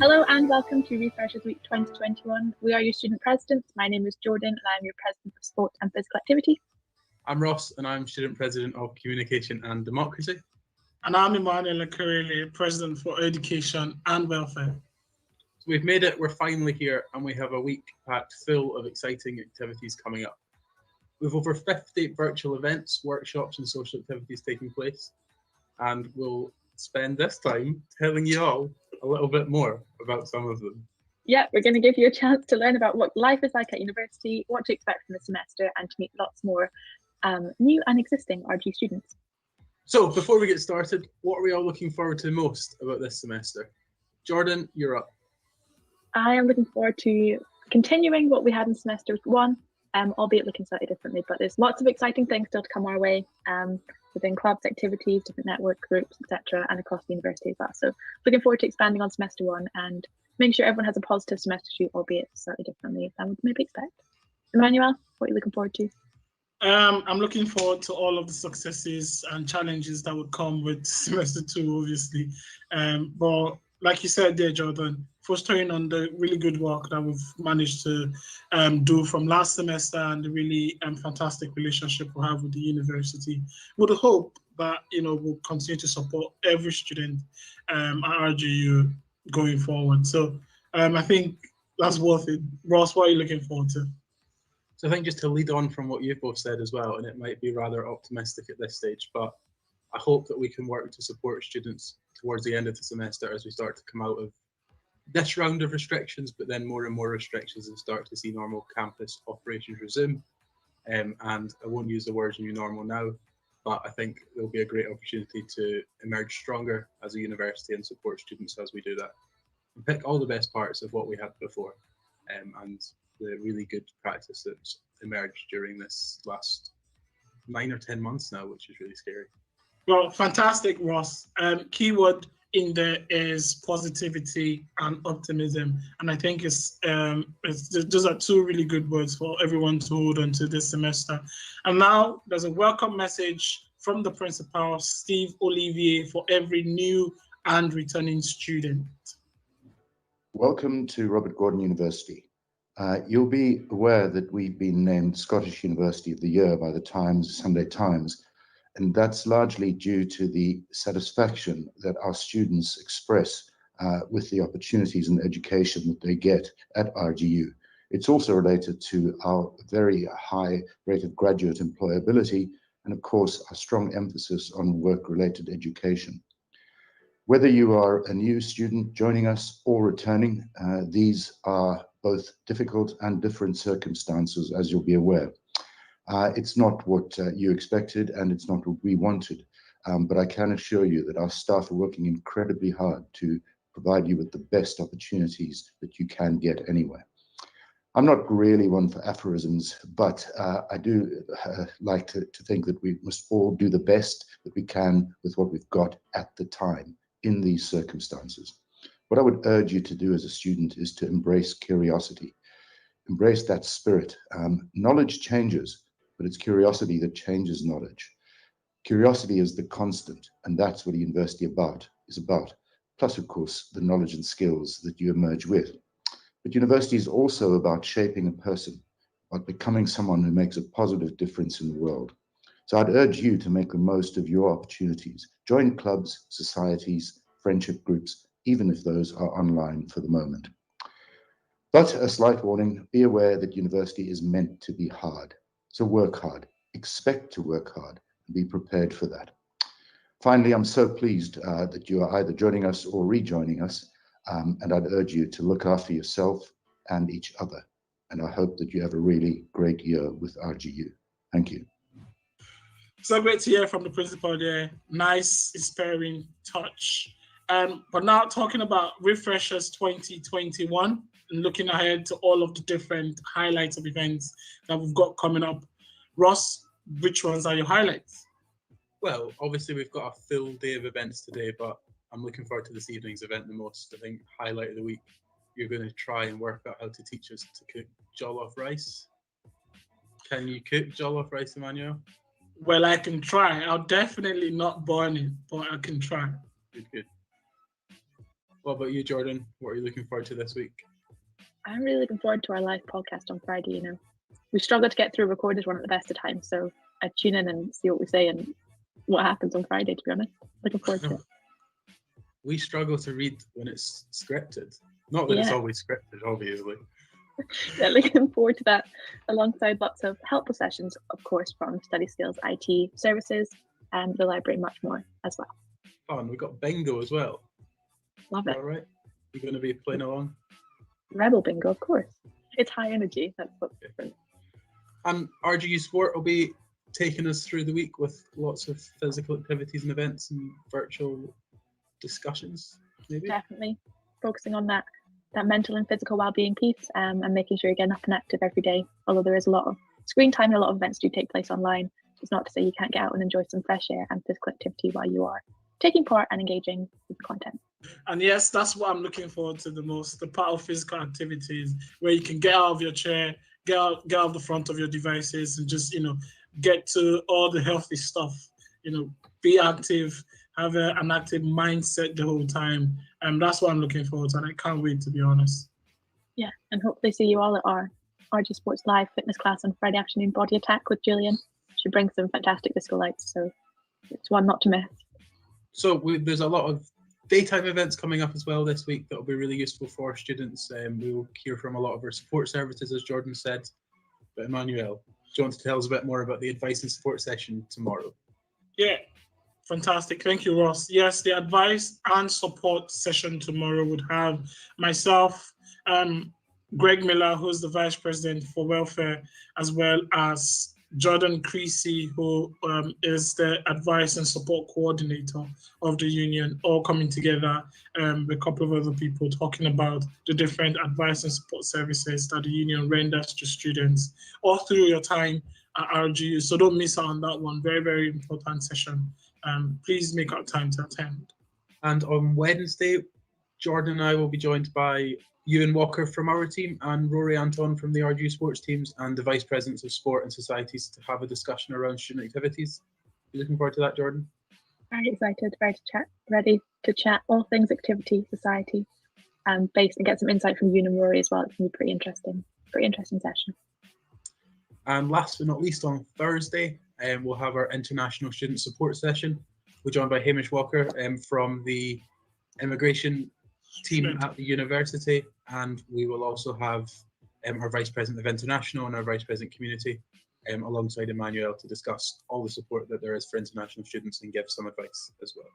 Hello and welcome to Refreshers Week 2021. We are your student presidents. My name is Jordan and I'm your president of sport and physical activity. I'm Ross and I'm student president of communication and democracy. And I'm Emmanuel Akurele, president for education and welfare. So we've made it, we're finally here, and we have a week packed full of exciting activities coming up. We've over 50 virtual events, workshops and social activities taking place, and we'll spend this time telling you all a little bit more about some of them. Yeah, we're going to give you a chance to learn about what life is like at university, what to expect from the semester, and to meet lots more new and existing RG students. So before we get started, what are we all looking forward to most about this semester? Jordan, you're up. I am looking forward to continuing what we had in semester one, albeit looking slightly differently, but there's lots of exciting things still to come our way within clubs, activities, different network groups, etc., and across the university as well. So looking forward to expanding on semester one and making sure everyone has a positive semester two, albeit slightly differently than we maybe expect. Emmanuel, what are you looking forward to? I'm looking forward to all of the successes and challenges that would come with semester two, obviously. But like you said there, Jordan, fostering on the really good work that we've managed to do from last semester and the really fantastic relationship we have with the university, with the hope that we'll continue to support every student at RGU going forward. So I think that's worth it. Ross, what are you looking forward to? So I think just to lead on from what you've both said as well, and it might be rather optimistic at this stage, but I hope that we can work to support students towards the end of the semester as we start to come out of this round of restrictions, but then more and more restrictions and start to see normal campus operations resume. And I won't use the words new normal now, but I think there'll be a great opportunity to emerge stronger as a university and support students as we do that. And pick all the best parts of what we had before and the really good practice that's emerged during this last 9 or 10 months now, which is really scary. Well, fantastic, Ross. Keyword in there is positivity and optimism, and I think those are two really good words for everyone to hold on to this semester. And now there's a welcome message from the principal, Steve Olivier, for every new and returning student. Welcome to Robert Gordon University. You'll be aware that we've been named Scottish University of the Year by the Sunday Times, and that's largely due to the satisfaction that our students express with the opportunities and education that they get at RGU. It's also related to our very high rate of graduate employability and, of course, our strong emphasis on work-related education. Whether you are a new student joining us or returning, these are both difficult and different circumstances, as you'll be aware. It's not what you expected and it's not what we wanted, but I can assure you that our staff are working incredibly hard to provide you with the best opportunities that you can get anywhere. I'm not really one for aphorisms, but I do like to think that we must all do the best that we can with what we've got at the time in these circumstances. What I would urge you to do as a student is to embrace curiosity, embrace that spirit. Knowledge changes, but it's curiosity that changes knowledge. Curiosity is the constant, and that's what a university is about. Plus, of course, the knowledge and skills that you emerge with. But university is also about shaping a person, about becoming someone who makes a positive difference in the world. So I'd urge you to make the most of your opportunities. Join clubs, societies, friendship groups, even if those are online for the moment. But a slight warning, be aware that university is meant to be hard. So work hard, expect to work hard, and be prepared for that. Finally, I'm so pleased that you are either joining us or rejoining us, and I'd urge you to look after yourself and each other. And I hope that you have a really great year with RGU. Thank you. So great to hear from the principal there. Nice, inspiring touch. But now talking about Refreshers 2021 and looking ahead to all of the different highlights of events that we've got coming up. Ross, which ones are your highlights? Well, obviously we've got a full day of events today, but I'm looking forward to this evening's event the most. I think highlight of the week, you're going to try and work out how to teach us to cook jollof rice. Can you cook jollof rice, Emmanuel? Well, I can try. I'll definitely not burn it, but I can try. Good. What about you, Jordan? What are you looking forward to this week? I'm really looking forward to our live podcast on Friday. You know, we struggled to get through a recorded one at the best of times, so I tune in and see what we say and what happens on Friday, to be honest. Looking forward to it. We struggle to read when it's scripted. Not that it's always scripted, obviously. Yeah, looking forward to that, alongside lots of helpful sessions, of course, from Study Skills IT services and the library, much more as well. Fun. We've got bingo as well. Love it. All right. You're going to be playing along? Rebel bingo, of course. It's high energy. That's what's different. And RGU Sport will be taking us through the week with lots of physical activities and events and virtual discussions, maybe? Definitely. Focusing on that mental and physical well-being piece, and making sure you're getting up and active every day. Although there is a lot of screen time and a lot of events do take place online. It's not to say you can't get out and enjoy some fresh air and physical activity while you are taking part and engaging with the content. And yes, that's what I'm looking forward to the most, the part of physical activities where you can get out of your chair, get out of the front of your devices and just, get to all the healthy stuff, be active, have an active mindset the whole time. And that's what I'm looking forward to. And I can't wait, to be honest. Yeah, and hopefully see you all at our RG Sports Live fitness class on Friday afternoon, Body Attack with Julian. She brings some fantastic disco lights, so it's one not to miss. So there's a lot of daytime events coming up as well this week that will be really useful for students. We will hear from a lot of our support services, as Jordan said. But Emmanuel, do you want to tell us a bit more about the advice and support session tomorrow? Yeah, fantastic. Thank you, Ross. Yes, the advice and support session tomorrow would have myself, Greg Miller, who's the Vice President for Welfare, as well as Jordan Creasy, who is the advice and support coordinator of the union, all coming together with a couple of other people talking about the different advice and support services that the union renders to students all through your time at RGU. So don't miss out on that one. Very, very important session. Please make out time to attend. And on Wednesday, Jordan and I will be joined by Ewan Walker from our team and Rory Anton from the RGU sports teams and the Vice Presidents of Sport and Societies to have a discussion around student activities. You looking forward to that, Jordan? Very excited, ready to chat all things activity, society, based and get some insight from Ewan and Rory as well. It's going to be pretty interesting session. And last but not least, on Thursday, we'll have our International Student Support Session. We're joined by Hamish Walker from the Immigration team at the university, and we will also have our Vice President of International and our Vice President Community alongside Emmanuel to discuss all the support that there is for international students and give some advice as well.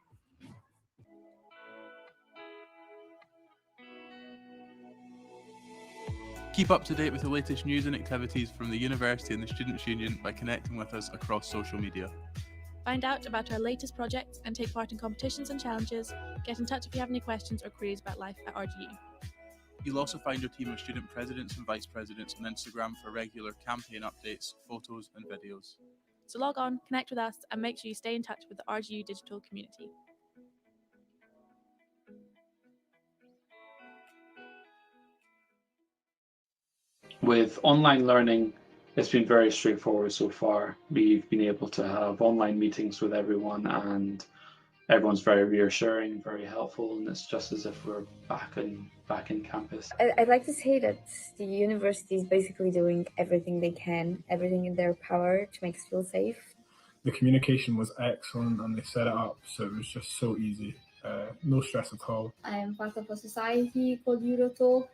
Keep up to date with the latest news and activities from the University and the Students' Union by connecting with us across social media. Find out about our latest projects and take part in competitions and challenges. Get in touch if you have any questions or queries about life at RGU. You'll also find your team of student presidents and vice presidents on Instagram for regular campaign updates, photos and videos. So log on, connect with us, and make sure you stay in touch with the RGU digital community. With online learning, it's been very straightforward so far. We've been able to have online meetings with everyone and everyone's very reassuring, very helpful, and it's just as if we're back in campus. I'd like to say that the university is basically doing everything they can, everything in their power to make us feel safe. The communication was excellent and they set it up so it was just so easy. No stress at all. I am part of a society called Eurotalk,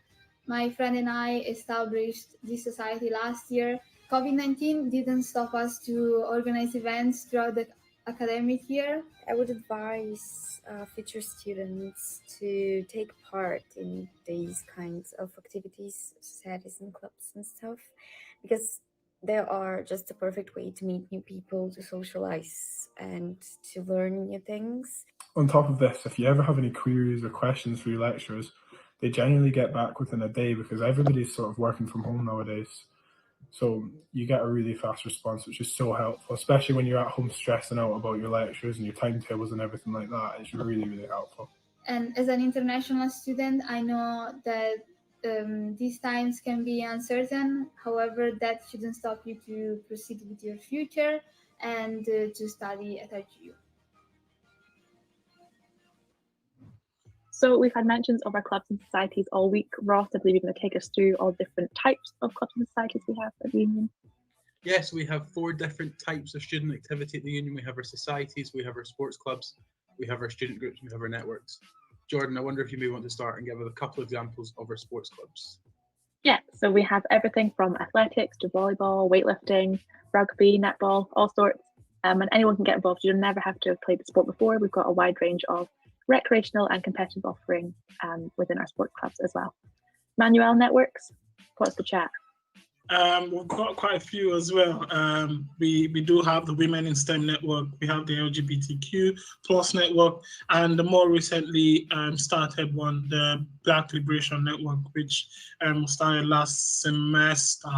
My friend and I established this society last year. COVID-19 didn't stop us to organize events throughout the academic year. I would advise future students to take part in these kinds of activities, societies and clubs and stuff, because they are just a perfect way to meet new people, to socialize and to learn new things. On top of this, if you ever have any queries or questions for your lecturers, they generally get back within a day because everybody's sort of working from home nowadays. So you get a really fast response, which is so helpful, especially when you're at home stressing out about your lectures and your timetables and everything like that. It's really, really helpful. And as an international student, I know that these times can be uncertain. However, that shouldn't stop you to proceed with your future and to study at RGU. So we've had mentions of our clubs and societies all week. Ross, I believe you're going to take us through all different types of clubs and societies we have at the Union. Yes, we have 4 different types of student activity at the Union. We have our societies, we have our sports clubs, we have our student groups, we have our networks. Jordan, I wonder if you may want to start and give us a couple of examples of our sports clubs. Yeah, so we have everything from athletics to volleyball, weightlifting, rugby, netball, all sorts. And anyone can get involved. You don't never have to have played the sport before. We've got a wide range of recreational and competitive offering within our sports clubs as well. Manuel, networks, what's the chat? We've got quite a few as well. We do have the Women in STEM network, we have the LGBTQ plus network, and the more recently started one, the Black Liberation Network, which started last semester,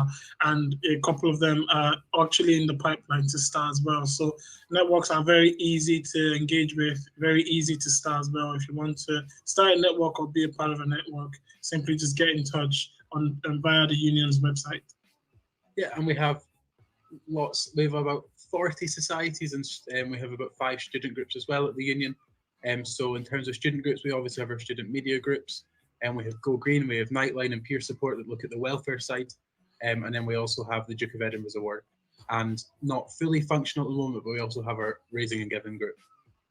and a couple of them are actually in the pipeline to start as well. So networks are very easy to engage with, very easy to start as well. If you want to start a network or be a part of a network, simply just get in touch via the union's website. Yeah, and we have lots. We have about 40 societies, and we have about 5 student groups as well at the Union. So in terms of student groups, we obviously have our student media groups, and we have Go Green, we have Nightline and Peer Support that look at the welfare side, and then we also have the Duke of Edinburgh's Award. And not fully functional at the moment, but we also have our Raising and Giving group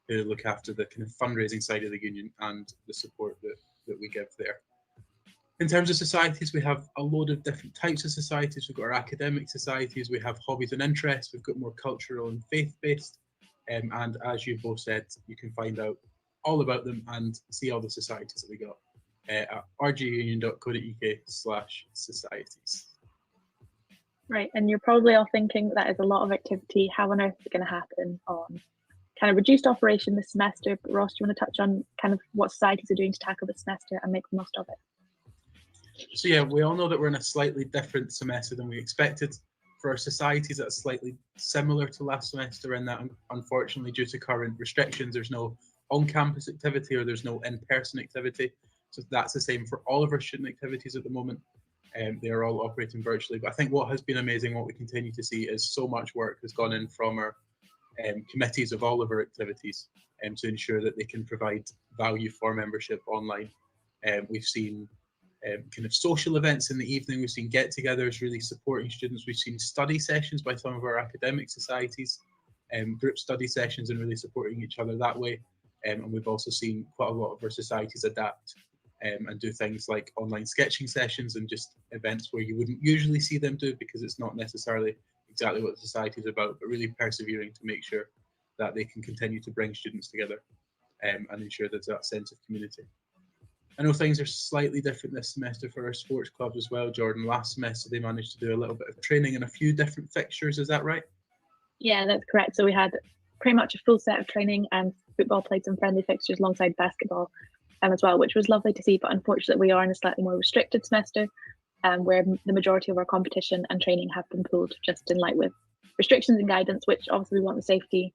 who look after the kind of fundraising side of the Union and the support that we give there. In terms of societies, we have a load of different types of societies. We've got our academic societies, we have hobbies and interests, we've got more cultural and faith-based. And as you've both said, you can find out all about them and see all the societies that we got at rgunion.co.uk/societies. Right, and you're probably all thinking that is a lot of activity. How on earth is it going to happen on kind of reduced operation this semester? But Ross, do you want to touch on kind of what societies are doing to tackle the semester and make the most of it? So yeah, we all know that we're in a slightly different semester than we expected. For our societies, that's slightly similar to last semester in that, unfortunately, due to current restrictions, there's no on-campus activity or there's no in-person activity. So that's the same for all of our student activities at the moment. They are all operating virtually. But I think what has been amazing, what we continue to see, is so much work has gone in from our committees of all of our activities to ensure that they can provide value for membership online. We've seen kind of social events in the evening. We've seen get-togethers really supporting students. We've seen study sessions by some of our academic societies, group study sessions and really supporting each other that way. And we've also seen quite a lot of our societies adapt and do things like online sketching sessions and just events where you wouldn't usually see them do because it's not necessarily exactly what the society is about, but really persevering to make sure that they can continue to bring students together and ensure there's that sense of community. I know things are slightly different this semester for our sports clubs as well, Jordan. Last semester they managed to do a little bit of training and a few different fixtures, is that right? Yeah, that's correct. So we had pretty much a full set of training, and football played some friendly fixtures alongside basketball as well, which was lovely to see. But unfortunately, we are in a slightly more restricted semester where the majority of our competition and training have been pulled just in line with restrictions and guidance, which obviously we want the safety.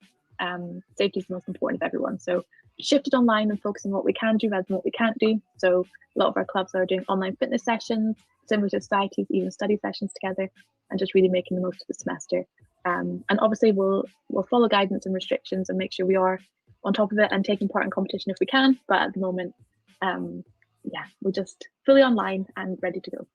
Safety is the most important of everyone. So shifted online and focusing on what we can do rather than what we can't do. So a lot of our clubs are doing online fitness sessions, similar to societies, even study sessions together, and just really making the most of the semester. And obviously we'll follow guidance and restrictions and make sure we are on top of it and taking part in competition if we can. But at the moment, yeah, we're just fully online and ready to go.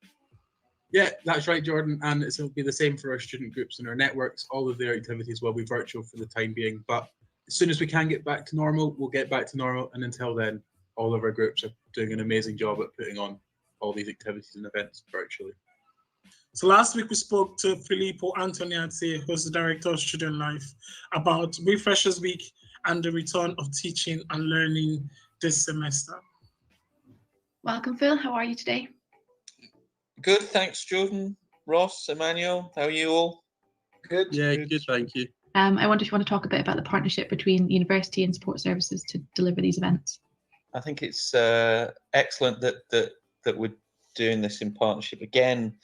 Yeah, that's right, Jordan. And it'll be the same for our student groups and our networks. All of their activities will be virtual for the time being. But as soon as we can get back to normal, we'll get back to normal. And until then, all of our groups are doing an amazing job at putting on all these activities and events virtually. So last week we spoke to Filippo Antoniazzi, who's the Director of Student Life, about Refreshers Week and the return of teaching and learning this semester. Welcome, Phil. How are you today? Good, thanks, Jordan, Ross, Emmanuel. How are you all? Good. Yeah, good, thank you. I wonder if you want to talk a bit about the partnership between the university and support services to deliver these events. I think it's excellent that we're doing this in partnership. Again,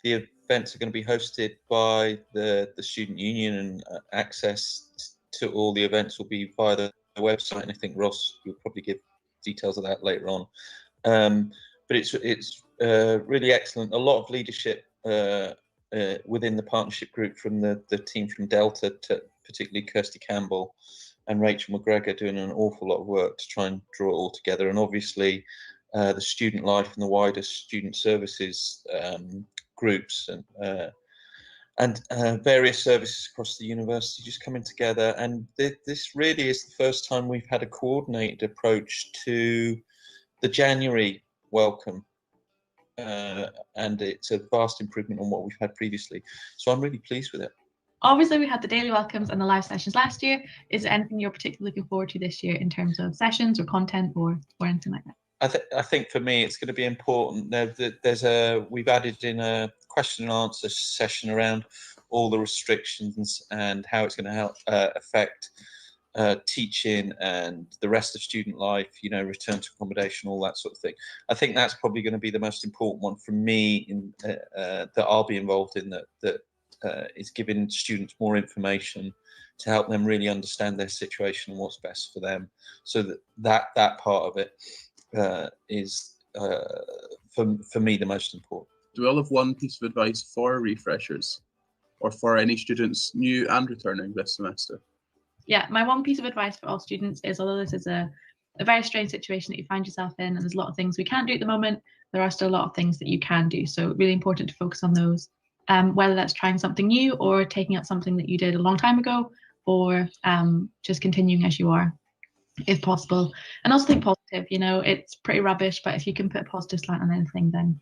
the events are going to be hosted by the student union, and access to all the events will be via the website. And I think Ross, you'll probably give details of that later on. But it's really excellent. A lot of leadership within the partnership group from the team from Delta, to particularly Kirsty Campbell and Rachel McGregor, doing an awful lot of work to try and draw it all together. And obviously the Student Life and the wider student services groups and various services across the university just coming together. And this really is the first time we've had a coordinated approach to the January welcome. And it's a vast improvement on what we've had previously. So I'm really pleased with it. Obviously, we had the daily welcomes and the live sessions last year. Is there anything you're particularly looking forward to this year in terms of sessions or content or anything like that? I think for me, it's going to be important. We've added in a question and answer session around all the restrictions and how it's going to help affect teaching and the rest of student life, return to accommodation, all that sort of thing. I think that's probably going to be the most important one for me that I'll be involved in, that is giving students more information to help them really understand their situation and what's best for them. So that part of it is for me the most important. Do we all have one piece of advice for refreshers or for any students new and returning this semester? Yeah, my one piece of advice for all students is, although this is a very strange situation that you find yourself in, and there's a lot of things we can't do at the moment, there are still a lot of things that you can do. So really important to focus on those, whether that's trying something new or taking up something that you did a long time ago, or just continuing as you are, if possible. And also think positive. It's pretty rubbish, but if you can put a positive slant on anything, then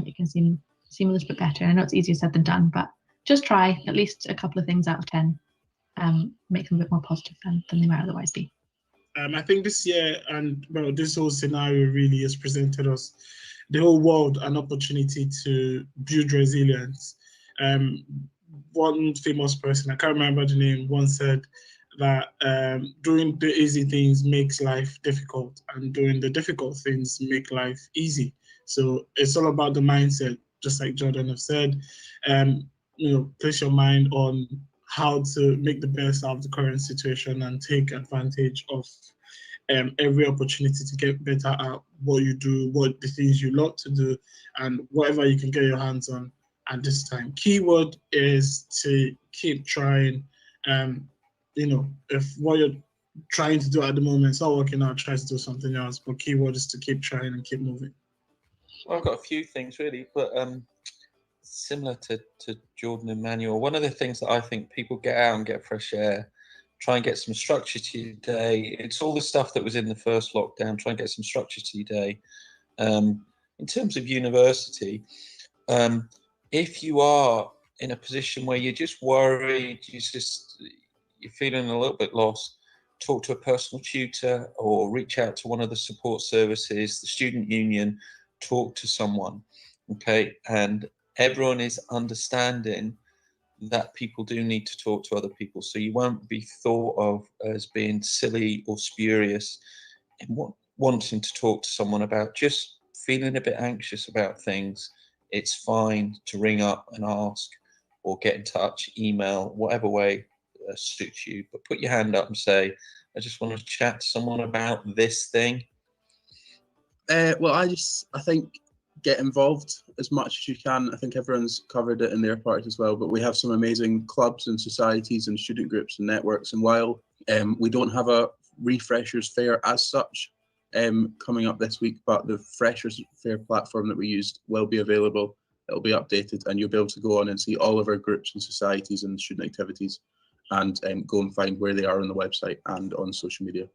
it can seem a little bit better. I know it's easier said than done, but just try at least a couple of things out of 10. Make them a bit more positive than they might otherwise be. I think this year, and this whole scenario really has presented us, the whole world, an opportunity to build resilience. One famous person, I can't remember the name, once said that doing the easy things makes life difficult, and doing the difficult things make life easy. So it's all about the mindset, just like Jordan have said. Place your mind on how to make the best out of the current situation and take advantage of every opportunity to get better at what you do, what the things you love to do, and whatever you can get your hands on at this time. Keyword is to keep trying. If what you're trying to do at the moment is not working out, try to do something else. But keyword is to keep trying and keep moving. Well, I've got a few things really, but similar to Jordan and Manuel, one of the things that I think people get out and get fresh air, try and get some structure to your day. It's all the stuff that was in the first lockdown. Try and get some structure to your day. In terms of university, if you are in a position where you're just worried, you're feeling a little bit lost, talk to a personal tutor or reach out to one of the support services, the student union, talk to someone, okay? And everyone is understanding that people do need to talk to other people, so you won't be thought of as being silly or spurious in wanting to talk to someone about just feeling a bit anxious about things. It's fine to ring up and ask or get in touch, email, whatever way suits you, but put your hand up and say, I just want to chat to someone about this thing. Well, I think get involved as much as you can. I think everyone's covered it in their part as well, but we have some amazing clubs and societies and student groups and networks, and while we don't have a Refreshers Fair as such coming up this week, but the Freshers Fair platform that we used will be available. It'll be updated and you'll be able to go on and see all of our groups and societies and student activities, and go and find where they are on the website and on social media.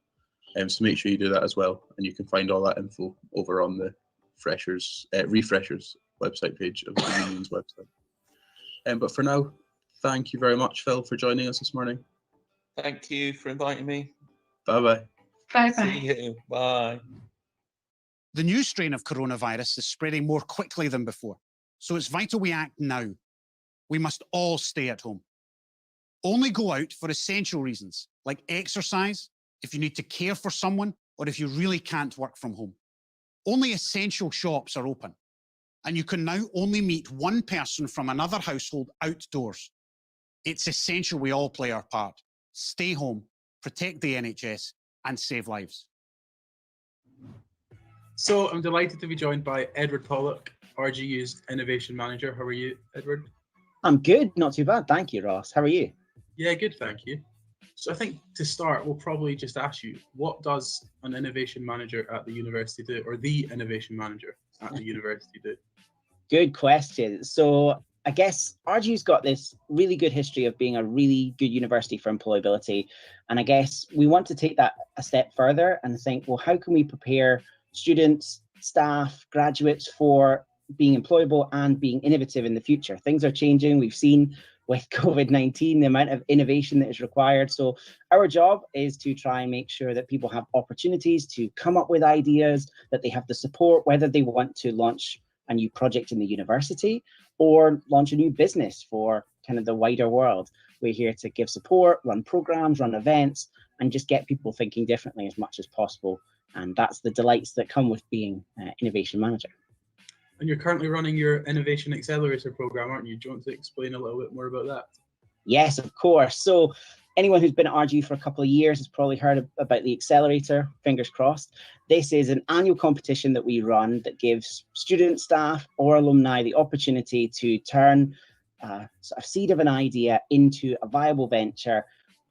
So make sure you do that as well, and you can find all that info over on the refreshers website page of the union's website. But for now, thank you very much, Phil, for joining us this morning. Thank you for inviting me. Bye-bye. Bye-bye. See you. Bye. The new strain of coronavirus is spreading more quickly than before, so it's vital we act now. We must all stay at home. Only go out for essential reasons, like exercise, if you need to care for someone, or if you really can't work from home. Only essential shops are open, and you can now only meet one person from another household outdoors. It's essential we all play our part. Stay home, protect the NHS, and save lives. So I'm delighted to be joined by Edward Pollock, RGU's Innovation Manager. How are you, Edward? I'm good, not too bad. Thank you, Ross. How are you? Yeah, good, thank you. So I think to start, we'll probably just ask you, what does an Innovation Manager at the university do, or the Innovation Manager at the university do? Good question. So I guess RGU's got this really good history of being a really good university for employability. And I guess we want to take that a step further and think, well, how can we prepare students, staff, graduates for being employable and being innovative in the future? Things are changing. We've seen with COVID-19 the amount of innovation that is required. So our job is to try and make sure that people have opportunities to come up with ideas, that they have the support, whether they want to launch a new project in the university or launch a new business for kind of the wider world. We're here to give support, run programs, run events, and just get people thinking differently as much as possible. And that's the delights that come with being Innovation Manager. And you're currently running your Innovation Accelerator program, aren't you? Do you want to explain a little bit more about that? Yes, of course. So anyone who's been at RGU for a couple of years has probably heard about the Accelerator, fingers crossed. This is an annual competition that we run that gives students, staff, or alumni the opportunity to turn a seed of an idea into a viable venture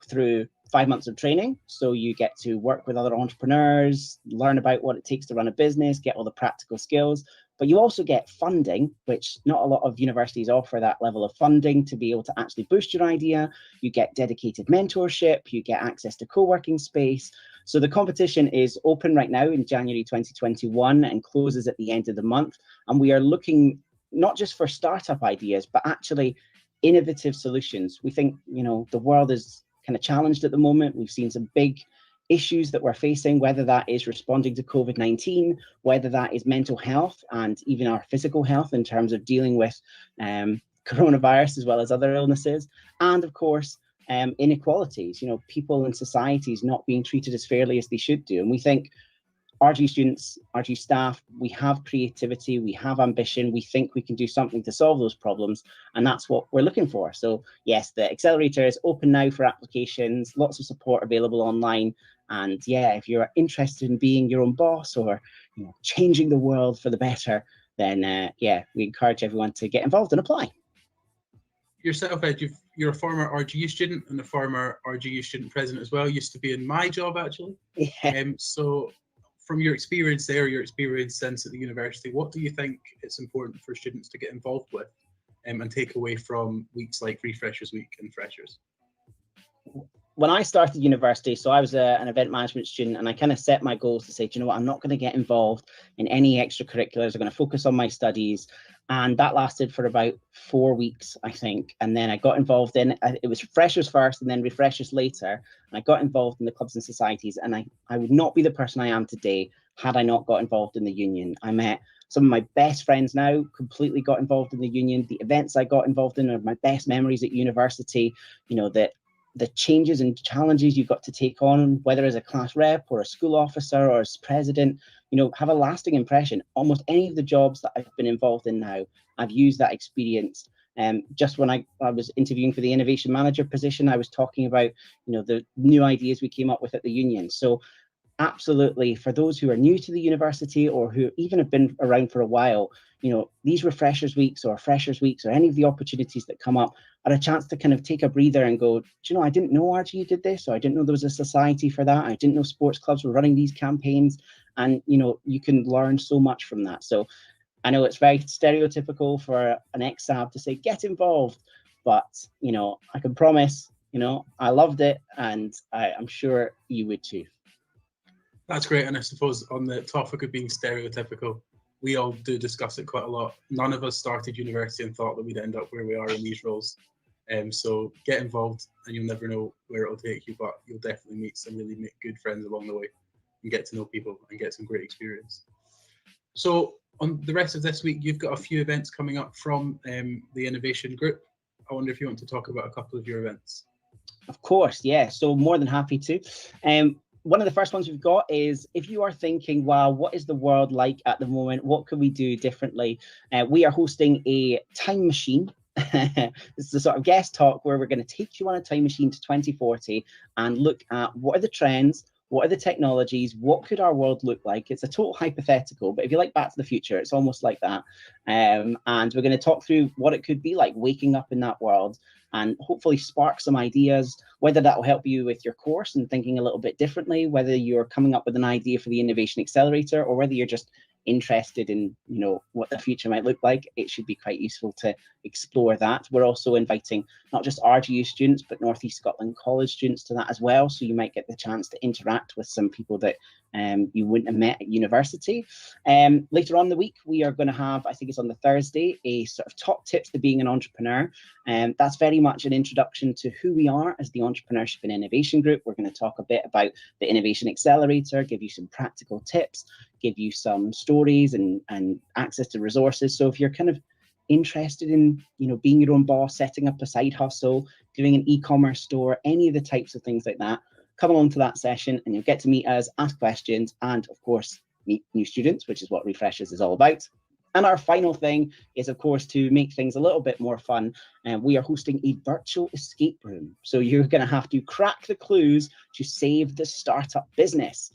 through 5 months of training. So you get to work with other entrepreneurs, learn about what it takes to run a business, get all the practical skills, but you also get funding, which not a lot of universities offer that level of funding to be able to actually boost your idea. You get dedicated mentorship, you get access to co-working space. So the competition is open right now in January 2021 and closes at the end of the month. And we are looking not just for startup ideas, but actually innovative solutions. We think, you know, the world is kind of challenged at the moment. We've seen some big issues that we're facing, whether that is responding to COVID-19, whether that is mental health and even our physical health in terms of dealing with coronavirus as well as other illnesses, and of course inequalities, you know, people in societies not being treated as fairly as they should do. And we think RGU students, RGU staff, we have creativity, we have ambition, we think we can do something to solve those problems, and that's what we're looking for. So yes, the Accelerator is open now for applications, lots of support available online. And yeah, if you're interested in being your own boss or, you know, changing the world for the better, then yeah, we encourage everyone to get involved and apply. Yourself, Ed, you're a former RGU student and a former RGU student president as well. Used to be in my job actually. Yeah. So from your experience there, your experience since at the university, what do you think it's important for students to get involved with and take away from weeks like Refreshers Week and Freshers? When I started university, so I was an event management student, and I kind of set my goals to say, do you know what, I'm not going to get involved in any extracurriculars. I'm going to focus on my studies. And that lasted for about 4 weeks, I think. And then I got involved in, it was Freshers first and then Refreshers later. And I got involved in the clubs and societies, and I would not be the person I am today had I not got involved in the union. I met some of my best friends now, completely got involved in the union. The events I got involved in are my best memories at university. You know, the changes and challenges you've got to take on, whether as a class rep or a school officer or as president, you know, have a lasting impression. Almost any of the jobs that I've been involved in now, I've used that experience. Just when I was interviewing for the Innovation Manager position, I was talking about, you know, the new ideas we came up with at the union. So absolutely, for those who are new to the university or who even have been around for a while, you know, these Refreshers Weeks or Freshers Weeks or any of the opportunities that come up are a chance to kind of take a breather and go, do you know, I didn't know RGU did this, or I didn't know there was a society for that. I didn't know sports clubs were running these campaigns. And, you know, you can learn so much from that. So I know it's very stereotypical for an ex-SAB to say, get involved. But, you know, I can promise, you know, I loved it, and I'm sure you would too. That's great. And I suppose on the topic of being stereotypical, we all do discuss it quite a lot. None of us started university and thought that we'd end up where we are in these roles. So get involved, and you'll never know where it'll take you, but you'll definitely meet some really good friends along the way and get to know people and get some great experience. So on the rest of this week, you've got a few events coming up from the Innovation Group. I wonder if you want to talk about a couple of your events. Of course, yeah. So more than happy to. One of the first ones we've got is, if you are thinking, wow, what is the world like at the moment? What could we do differently? We are hosting a time machine. This is a sort of guest talk where we're going to take you on a time machine to 2040 and look at what are the trends, what are the technologies, what could our world look like? It's a total hypothetical, but if you like Back to the Future, it's almost like that. And we're going to talk through what it could be like waking up in that world, and hopefully spark some ideas, whether that will help you with your course and thinking a little bit differently, whether you're coming up with an idea for the Innovation Accelerator, or whether you're just interested in, you know, what the future might look like. It should be quite useful to explore that. We're also inviting not just RGU students, but North East Scotland College students to that as well. So you might get the chance to interact with some people that you wouldn't have met at university. Later on in the week, we are going to have, I think it's on the Thursday, a sort of top tips to being an entrepreneur. That's very much an introduction to who we are as the Entrepreneurship and Innovation Group. We're going to talk a bit about the Innovation Accelerator, give you some practical tips, give you some stories and access to resources. So if you're kind of interested in, you know, being your own boss, setting up a side hustle, doing an e-commerce store, any of the types of things like that, come along to that session and you'll get to meet us, ask questions, and of course, meet new students, which is what Refreshers is all about. And our final thing is, of course, to make things a little bit more fun. And we are hosting a virtual escape room. So you're going to have to crack the clues to save the startup business.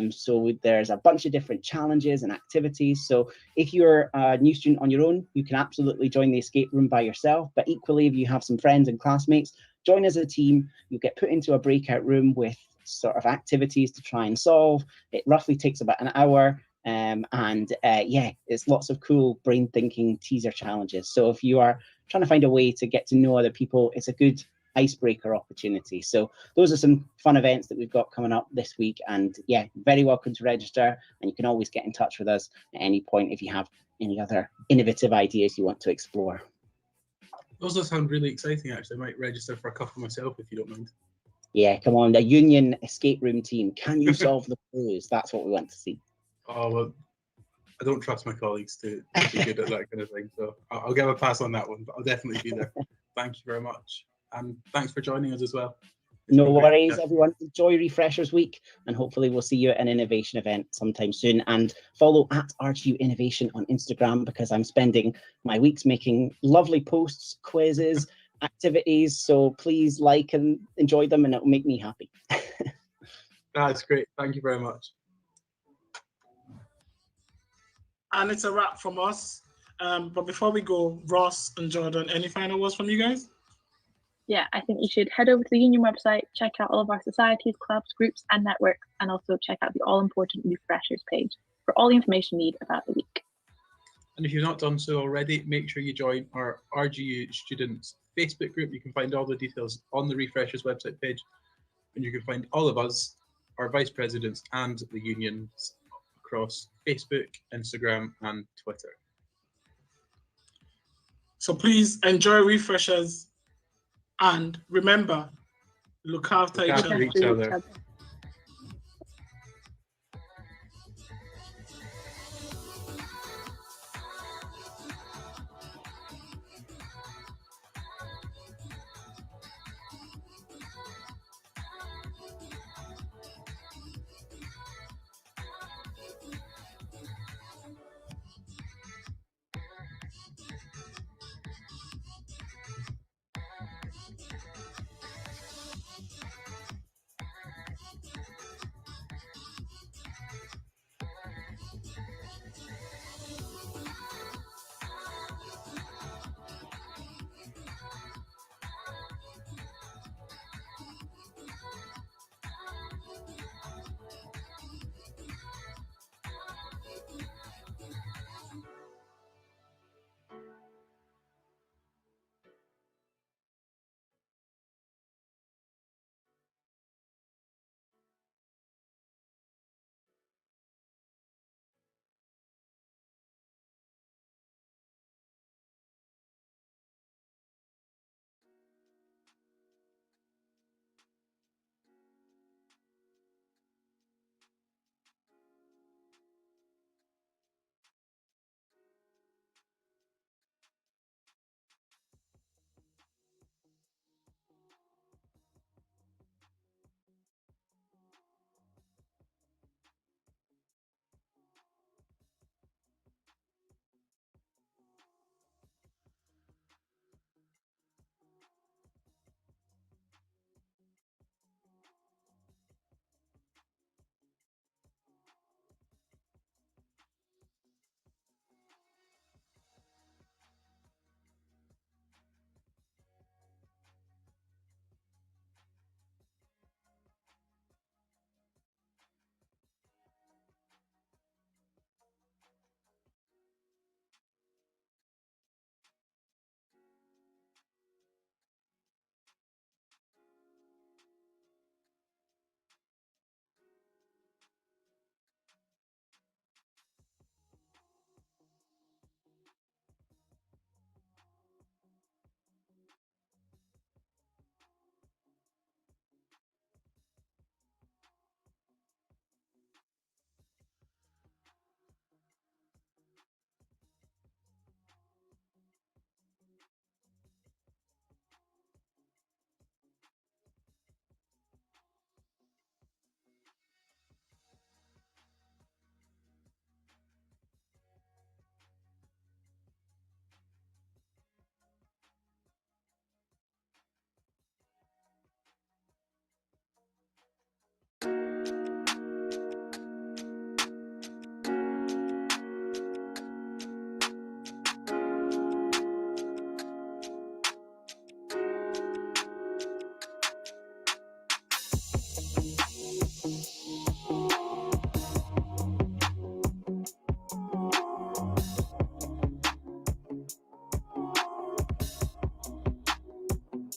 So there's a bunch of different challenges and activities. So if you're a new student on your own, you can absolutely join the escape room by yourself. But equally, if you have some friends and classmates, join as a team. You get put into a breakout room with sort of activities to try and solve. It roughly takes about an hour. Yeah, it's lots of cool brain thinking teaser challenges. So if you are trying to find a way to get to know other people, it's a good icebreaker opportunity. So those are some fun events that we've got coming up this week. And yeah, very welcome to register. And you can always get in touch with us at any point if you have any other innovative ideas you want to explore. Those all sound really exciting, actually. I might register for a couple myself if you don't mind. Yeah, come on, the Union escape room team. Can you solve the clues? That's what we want to see. Oh, well, I don't trust my colleagues to be good at that kind of thing. So I'll give a pass on that one, but I'll definitely be there. Thank you very much. And thanks for joining us as well. No worries, everyone. Enjoy Refreshers Week, and hopefully we'll see you at an innovation event sometime soon. And follow at RGU Innovation on Instagram, because I'm spending my weeks making lovely posts, quizzes, activities. So please like and enjoy them, and it will make me happy. That's great. Thank you very much. And it's a wrap from us. But before we go, Ross and Jordan, any final words from you guys? Yeah, I think you should head over to the Union website, check out all of our societies, clubs, groups, and networks, and also check out the all-important Refreshers page for all the information you need about the week. And if you've not done so already, make sure you join our RGU Students Facebook group. You can find all the details on the Refreshers website page, and you can find all of us, our vice presidents, and the unions across Facebook, Instagram, and Twitter. So please enjoy Refreshers, and remember, look after each other.